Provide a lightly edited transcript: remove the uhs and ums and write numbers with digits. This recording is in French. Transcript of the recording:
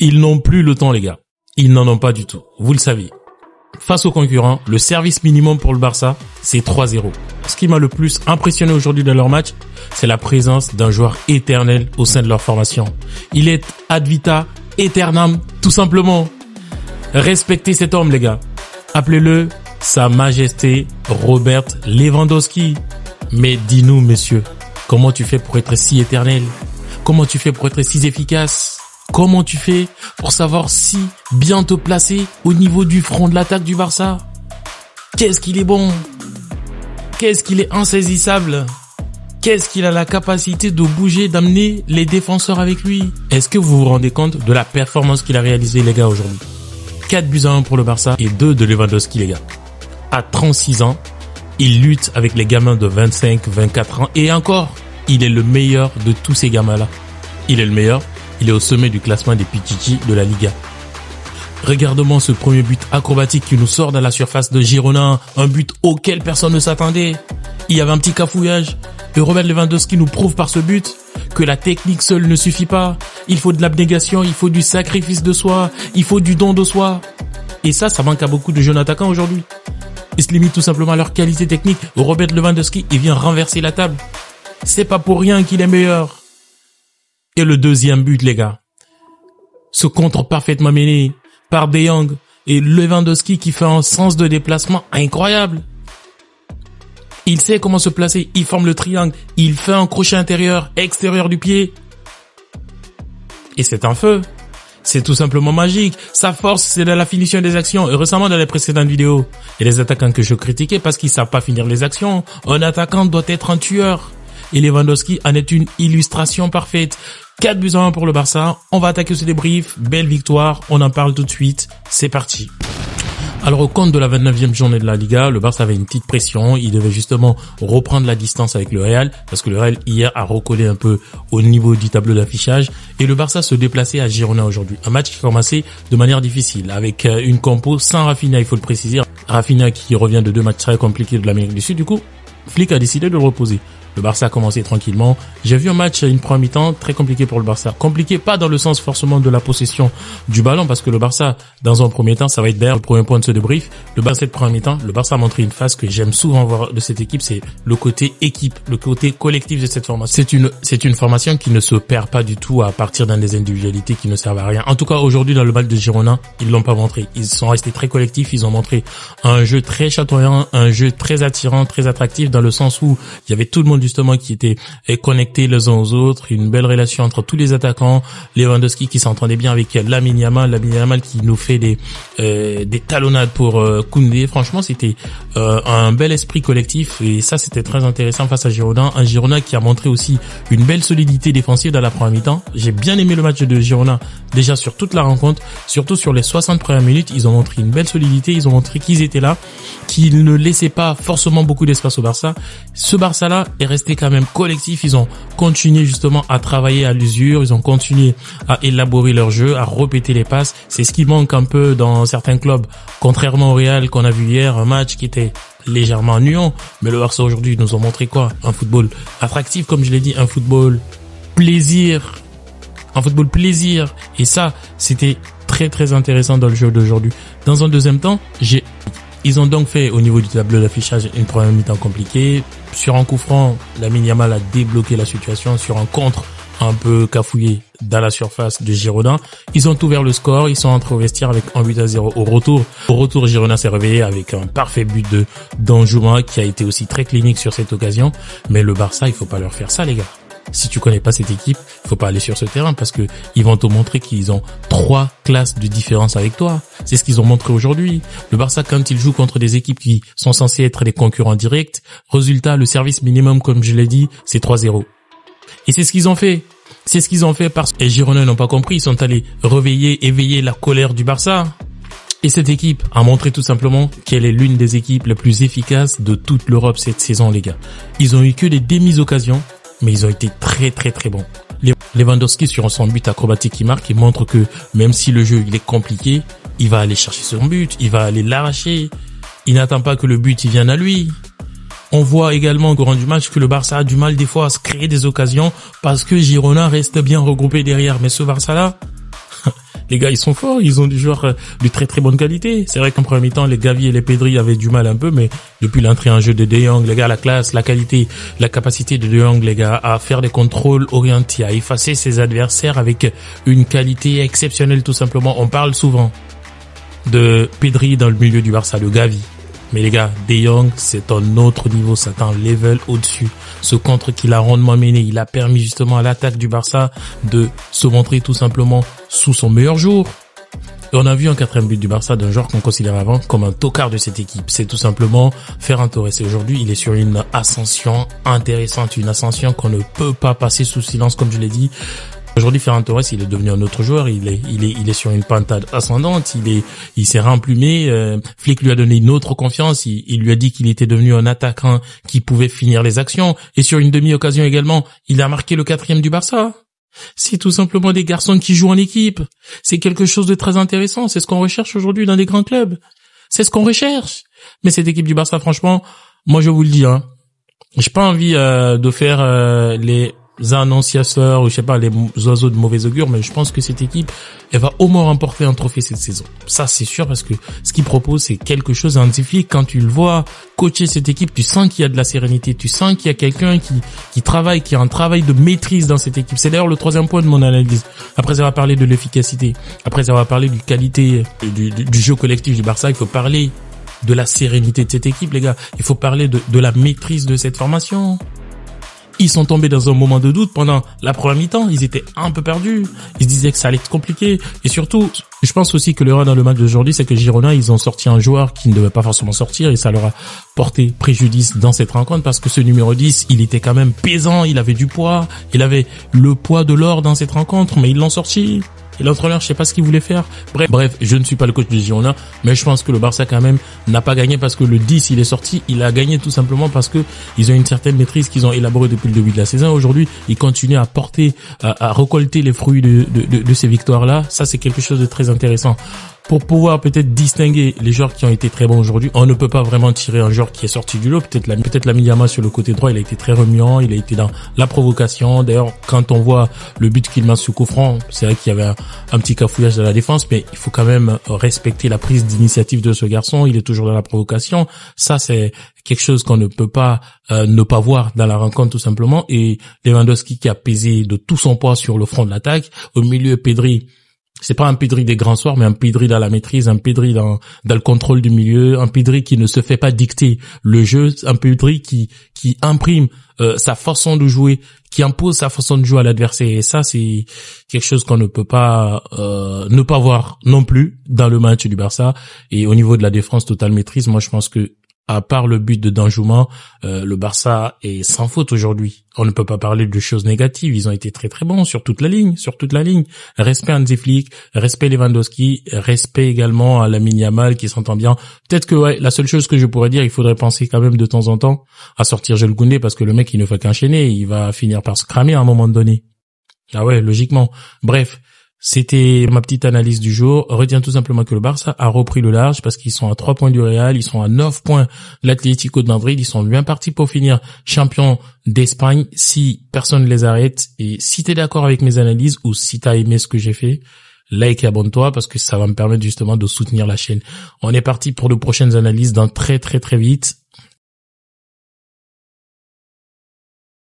Ils n'ont plus le temps, les gars. Ils n'en ont pas du tout. Vous le savez. Face aux concurrents, le service minimum pour le Barça, c'est 3-0. Ce qui m'a le plus impressionné aujourd'hui dans leur match, c'est la présence d'un joueur éternel au sein de leur formation. Il est ad vita aeternam, tout simplement. Respectez cet homme, les gars. Appelez-le Sa Majesté Robert Lewandowski. Mais dis-nous, monsieur, comment tu fais pour être si éternel? Comment tu fais pour être si efficace? Comment tu fais pour savoir si bien te placer au niveau du front de l'attaque du Barça? Qu'est-ce qu'il est bon? Qu'est-ce qu'il est insaisissable? Qu'est-ce qu'il a la capacité de bouger, d'amener les défenseurs avec lui? Est-ce que vous vous rendez compte de la performance qu'il a réalisée, les gars, aujourd'hui? 4-1 pour le Barça et 2 de Lewandowski, les gars. À 36 ans, il lutte avec les gamins de 25, 24 ans et encore, il est le meilleur de tous ces gamins-là. Il est le meilleur. Il est au sommet du classement des Pichichi de la Liga. Regardons ce premier but acrobatique qui nous sort de la surface de Girona. Un but auquel personne ne s'attendait. Il y avait un petit cafouillage. Et Robert Lewandowski nous prouve par ce but que la technique seule ne suffit pas. Il faut de l'abnégation, il faut du sacrifice de soi, il faut du don de soi. Et ça manque à beaucoup de jeunes attaquants aujourd'hui. Ils se limitent tout simplement à leur qualité technique. Robert Lewandowski, il vient renverser la table. C'est pas pour rien qu'il est meilleur. Et le deuxième but, les gars. Ce contre parfaitement mené par De Jong et Lewandowski qui fait un sens de déplacement incroyable. Il sait comment se placer, il forme le triangle, il fait un crochet intérieur, extérieur du pied. Et c'est un feu. C'est tout simplement magique. Sa force, c'est dans la finition des actions. Et récemment, dans les précédentes vidéos, il y a des attaquants que je critiquais parce qu'ils savent pas finir les actions. Un attaquant doit être un tueur. Et Lewandowski en est une illustration parfaite. 4-1 pour le Barça. On va attaquer ce débrief. Belle victoire. On en parle tout de suite. C'est parti. Alors, au compte de la 29e journée de la Liga, le Barça avait une petite pression. Il devait justement reprendre la distance avec le Real parce que le Real, hier, a recollé un peu au niveau du tableau d'affichage. Et le Barça se déplaçait à Girona aujourd'hui. Un match qui commençait de manière difficile avec une compo sans Rafinha, il faut le préciser. Rafinha qui revient de 2 matchs très compliqués de l'Amérique du Sud. Du coup, Flick a décidé de le reposer. Le Barça a commencé tranquillement. J'ai vu un match, une première mi-temps très compliqué pour le Barça. Compliqué pas dans le sens forcément de la possession du ballon parce que le Barça, dans un premier temps, ça va être d'ailleurs le premier point de ce débrief. Le Barça, cette première mi-temps, le Barça a montré une phase que j'aime souvent voir de cette équipe, c'est le côté équipe, le côté collectif de cette formation. C'est une formation qui ne se perd pas du tout à partir dans des individualités qui ne servent à rien. En tout cas, aujourd'hui, dans le match de Girona, ils l'ont pas montré. Ils sont restés très collectifs, ils ont montré un jeu très chatoyant, un jeu très attirant, très attractif dans le sens où il y avait tout le monde justement qui était connectés les uns aux autres, une belle relation entre tous les attaquants, Lewandowski qui s'entendait bien avec Lamine Yamal qui nous fait des talonnades pour Koundé. Franchement, c'était un bel esprit collectif et ça c'était très intéressant face à Girona, un Girona qui a montré aussi une belle solidité défensive dans la première mi-temps. J'ai bien aimé le match de Girona déjà sur toute la rencontre, surtout sur les 60 premières minutes, ils ont montré une belle solidité, ils ont montré qu'ils étaient là, qu'ils ne laissaient pas forcément beaucoup d'espace au Barça. Ce Barça-là est resté quand même collectif, ils ont continué justement à travailler à l'usure, ils ont continué à élaborer leur jeu, à répéter les passes. C'est ce qui manque un peu dans certains clubs, contrairement au Real qu'on a vu hier, un match qui était légèrement ennuyant, mais le Barça aujourd'hui nous ont montré quoi? Un football attractif, comme je l'ai dit, un football plaisir, et ça c'était très très intéressant dans le jeu d'aujourd'hui. Dans un deuxième temps, ils ont donc fait au niveau du tableau d'affichage une première mi-temps compliquée. Sur un coup franc, Lamine Yamal a débloqué la situation. Sur un contre un peu cafouillé dans la surface de Girona, ils ont ouvert le score. Ils sont entrés au vestiaire avec un but à 0 au retour. Girona s'est réveillé avec un parfait but de Danjuma qui a été aussi très clinique sur cette occasion. Mais le Barça, il faut pas leur faire ça, les gars. Si tu connais pas cette équipe, faut pas aller sur ce terrain parce que ils vont te montrer qu'ils ont 3 classes de différence avec toi. C'est ce qu'ils ont montré aujourd'hui. Le Barça, quand il joue contre des équipes qui sont censées être des concurrents directs, résultat, le service minimum, comme je l'ai dit, c'est 3-0. Et c'est ce qu'ils ont fait. Parce que les Girondins n'ont pas compris. Ils sont allés éveiller la colère du Barça. Et cette équipe a montré tout simplement qu'elle est l'une des équipes les plus efficaces de toute l'Europe cette saison, les gars. Ils ont eu que des demi-occasions, mais ils ont été très très très bons. Lewandowski sur son but acrobatique qui marque, il montre que même si le jeu il est compliqué, il va aller chercher son but, il va aller l'arracher. Il n'attend pas que le but il vienne à lui. On voit également au courant du match que le Barça a du mal des fois à se créer des occasions parce que Girona reste bien regroupé derrière. Mais ce Barça-là, Les gars, ils sont forts, ils ont du joueur de très très bonne qualité. C'est vrai qu'en premier mi-temps, les Gavi et les Pedri avaient du mal un peu, mais depuis l'entrée en jeu de De Jong, les gars, la classe, la qualité, la capacité de De Jong, les gars, à faire des contrôles orientés, à effacer ses adversaires avec une qualité exceptionnelle tout simplement. On parle souvent de Pedri dans le milieu du Barça, de Gavi. Mais les gars, De Jong, c'est un autre niveau, c'est un level au-dessus. Ce contre qu'il a rondement mené, il a permis justement à l'attaque du Barça de se montrer tout simplement sous son meilleur jour. Et on a vu un quatrième but du Barça d'un joueur qu'on considérait avant comme un tocard de cette équipe. C'est tout simplement Ferran Torres. Et aujourd'hui, il est sur une ascension intéressante, une ascension qu'on ne peut pas passer sous silence, comme je l'ai dit. Aujourd'hui, Ferran Torres, il est devenu un autre joueur. Il est sur une pente ascendante. Il s'est remplumé. Flick lui a donné une autre confiance. Il lui a dit qu'il était devenu un attaquant qui pouvait finir les actions. Et sur une demi-occasion également, il a marqué le 4e du Barça. C'est tout simplement des garçons qui jouent en équipe. C'est quelque chose de très intéressant. C'est ce qu'on recherche aujourd'hui dans des grands clubs. C'est ce qu'on recherche. Mais cette équipe du Barça, franchement, moi je vous le dis, j'ai pas envie de faire les annonciateurs ou je sais pas les oiseaux de mauvais augure, mais je pense que cette équipe elle va au moins remporter un trophée cette saison. Ça c'est sûr, parce que ce qu'il propose c'est quelque chose d'identifié. Quand tu le vois coacher cette équipe, tu sens qu'il y a de la sérénité, tu sens qu'il y a quelqu'un qui travaille, qui a un travail de maîtrise dans cette équipe. C'est d'ailleurs le 3e point de mon analyse. Après avoir parlé de l'efficacité, après avoir parlé du qualité du jeu collectif du Barça, il faut parler de la sérénité de cette équipe, les gars. Il faut parler de la maîtrise de cette formation. Ils sont tombés dans un moment de doute pendant la première mi-temps. Ils étaient un peu perdus. Ils se disaient que ça allait être compliqué. Et surtout, je pense aussi que l'erreur dans le match d'aujourd'hui, c'est que Girona, ils ont sorti un joueur qui ne devait pas forcément sortir et ça leur a porté préjudice dans cette rencontre parce que ce numéro 10, il était quand même pesant, il avait du poids, il avait le poids de l'or dans cette rencontre, mais ils l'ont sorti. Et l'entraîneur, je sais pas ce qu'il voulait faire. Bref, je ne suis pas le coach de Girona, mais je pense que le Barça quand même n'a pas gagné parce que le 10, il est sorti. Il a gagné tout simplement parce que ils ont une certaine maîtrise qu'ils ont élaborée depuis le début de la saison. Aujourd'hui, ils continuent à porter, à récolter les fruits de ces victoires-là. Ça, c'est quelque chose de très intéressant. Pour pouvoir peut-être distinguer les joueurs qui ont été très bons aujourd'hui, on ne peut pas vraiment tirer un joueur qui est sorti du lot. Peut-être Lamine Yamal sur le côté droit, il a été très remuant, il a été dans la provocation. D'ailleurs, quand on voit le but qu'il met sous coup franc, c'est vrai qu'il y avait un petit cafouillage de la défense, mais il faut quand même respecter la prise d'initiative de ce garçon. Il est toujours dans la provocation. Ça, c'est quelque chose qu'on ne peut pas ne pas voir dans la rencontre tout simplement. Et Lewandowski qui a pesé de tout son poids sur le front de l'attaque. Au milieu, Pedri. C'est pas un Pedri des grands soirs, mais un Pedri dans la maîtrise, un Pedri dans le contrôle du milieu, un Pedri qui ne se fait pas dicter le jeu, un Pedri qui imprime sa façon de jouer, qui impose sa façon de jouer à l'adversaire. Et ça, c'est quelque chose qu'on ne peut pas ne pas voir non plus dans le match du Barça. Et au niveau de la défense, totale maîtrise, moi je pense que à part le but de Danjuma, le Barça est sans faute aujourd'hui. On ne peut pas parler de choses négatives. Ils ont été très très bons sur toute la ligne, Respect à Hansi Flick, respect Lewandowski, respect également à Lamine Yamal qui s'entend bien. Peut-être que la seule chose que je pourrais dire, il faudrait penser quand même de temps en temps à sortir Jules Koundé parce que le mec il ne fait qu'enchaîner, il va finir par se cramer à un moment donné. Ah ouais, logiquement. Bref. C'était ma petite analyse du jour. Retiens tout simplement que le Barça a repris le large parce qu'ils sont à 3 points du Real, ils sont à 9 points de l'Atlético de Madrid, ils sont bien partis pour finir champion d'Espagne si personne ne les arrête. Et si t'es d'accord avec mes analyses ou si t'as aimé ce que j'ai fait, like et abonne-toi parce que ça va me permettre justement de soutenir la chaîne. On est parti pour de prochaines analyses dans très très très vite.